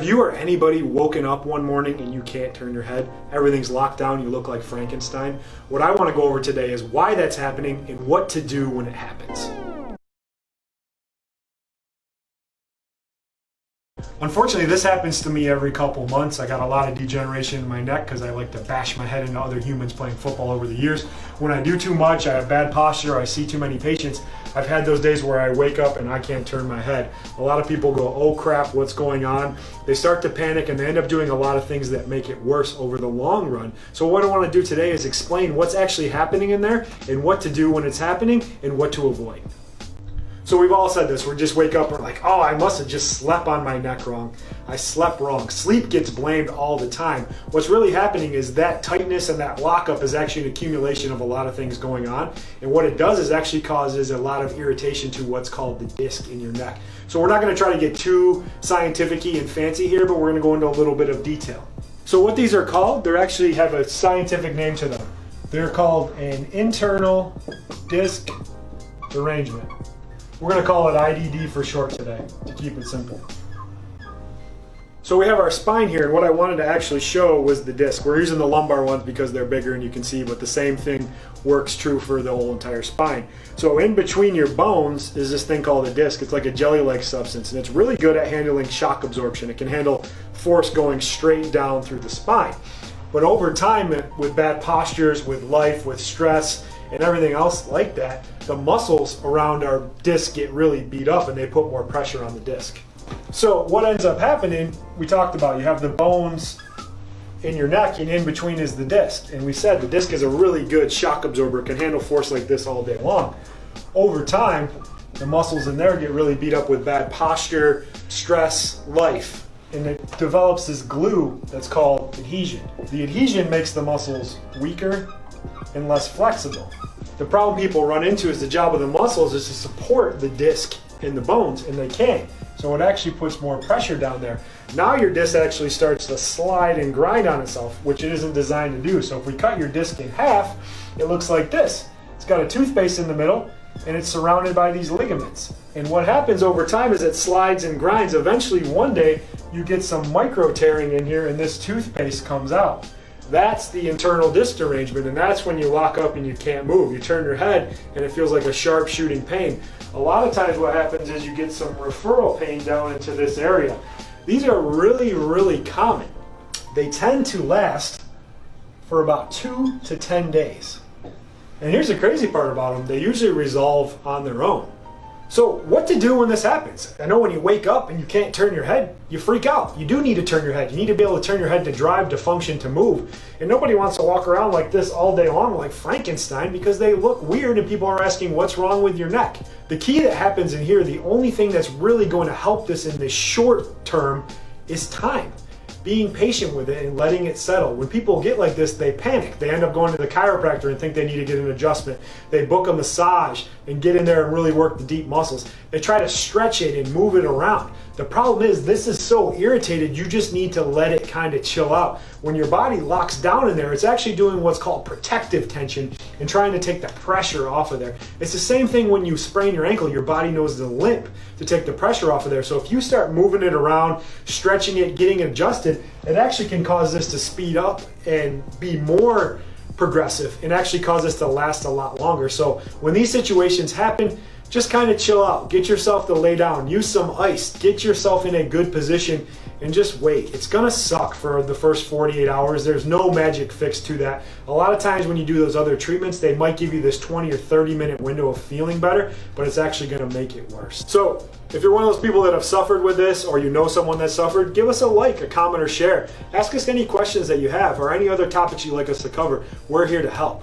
Have you or anybody woken up one morning and you can't turn your head? Everything's locked down, you look like Frankenstein. What I want to go over today is why that's happening and what to do when it happens. Unfortunately, this happens to me every couple months. I got a lot of degeneration in my neck because I like to bash my head into other humans playing football over the years. When I do too much, I have bad posture, I see too many patients. I've had those days where I wake up and I can't turn my head. A lot of people go, oh crap, what's going on? They start to panic and they end up doing a lot of things that make it worse over the long run. So what I want to do today is explain what's actually happening in there and what to do when it's happening and what to avoid. So we've all said this, we just wake up and we're like, oh, I must have just slept on my neck wrong. I slept wrong. Sleep gets blamed all the time. What's really happening is that tightness and that lockup is actually an accumulation of a lot of things going on. And what it does is actually causes a lot of irritation to what's called the disc in your neck. So we're not gonna try to get too scientific-y and fancy here, but we're gonna go into a little bit of detail. So what these are called, they actually have a scientific name to them. They're called an internal disc derangement. We're going to call it IDD for short today, to keep it simple. So we have our spine here, and what I wanted to actually show was the disc. We're using the lumbar ones because they're bigger and you can see, but the same thing works true for the whole entire spine. So in between your bones is this thing called a disc. It's like a jelly-like substance, and it's really good at handling shock absorption. It can handle force going straight down through the spine. But over time, with bad postures, with life, with stress, and everything else like that, the muscles around our disc get really beat up and they put more pressure on the disc. So what ends up happening, we talked about, you have the bones in your neck and in between is the disc. And we said the disc is a really good shock absorber, it can handle force like this all day long. Over time, the muscles in there get really beat up with bad posture, stress, life. And it develops this glue that's called adhesion. The adhesion makes the muscles weaker and less flexible. The problem people run into is the job of the muscles is to support the disc in the bones, and they can't. So it actually puts more pressure down there. Now your disc actually starts to slide and grind on itself, which it isn't designed to do. So if we cut your disc in half, it looks like this. It's got a toothpaste in the middle, and it's surrounded by these ligaments. And what happens over time is it slides and grinds. Eventually, one day, you get some micro tearing in here, and this toothpaste comes out. That's the internal disc derangement, and that's when you lock up and you can't move. You turn your head and it feels like a sharp shooting pain. A lot of times what happens is you get some referral pain down into this area. These are really, really common. They tend to last for about 2 to 10 days. And here's the crazy part about them, they usually resolve on their own. So what to do when this happens? I know when you wake up and you can't turn your head, you freak out. You do need to turn your head. You need to be able to turn your head to drive, to function, to move. And nobody wants to walk around like this all day long like Frankenstein because they look weird and people are asking what's wrong with your neck. The key that happens in here, the only thing that's really going to help this in the short term is time. Being patient with it and letting it settle. When people get like this, they panic. They end up going to the chiropractor and think they need to get an adjustment. They book a massage and get in there and really work the deep muscles. They try to stretch it and move it around. The problem is this is so irritated, you just need to let it kind of chill out. When your body locks down in there, it's actually doing what's called protective tension and trying to take the pressure off of there. It's the same thing when you sprain your ankle, your body knows to limp to take the pressure off of there. So if you start moving it around, stretching it, getting adjusted, it actually can cause this to speed up and be more progressive and actually cause this to last a lot longer. So when these situations happen, just kind of chill out, get yourself to lay down, use some ice, get yourself in a good position and just wait. It's gonna suck for the first 48 hours. There's no magic fix to that. A lot of times when you do those other treatments, they might give you this 20 or 30 minute window of feeling better, but it's actually gonna make it worse. So if you're one of those people that have suffered with this or you know someone that suffered, give us a like, a comment, or share. Ask us any questions that you have or any other topics you'd like us to cover. We're here to help.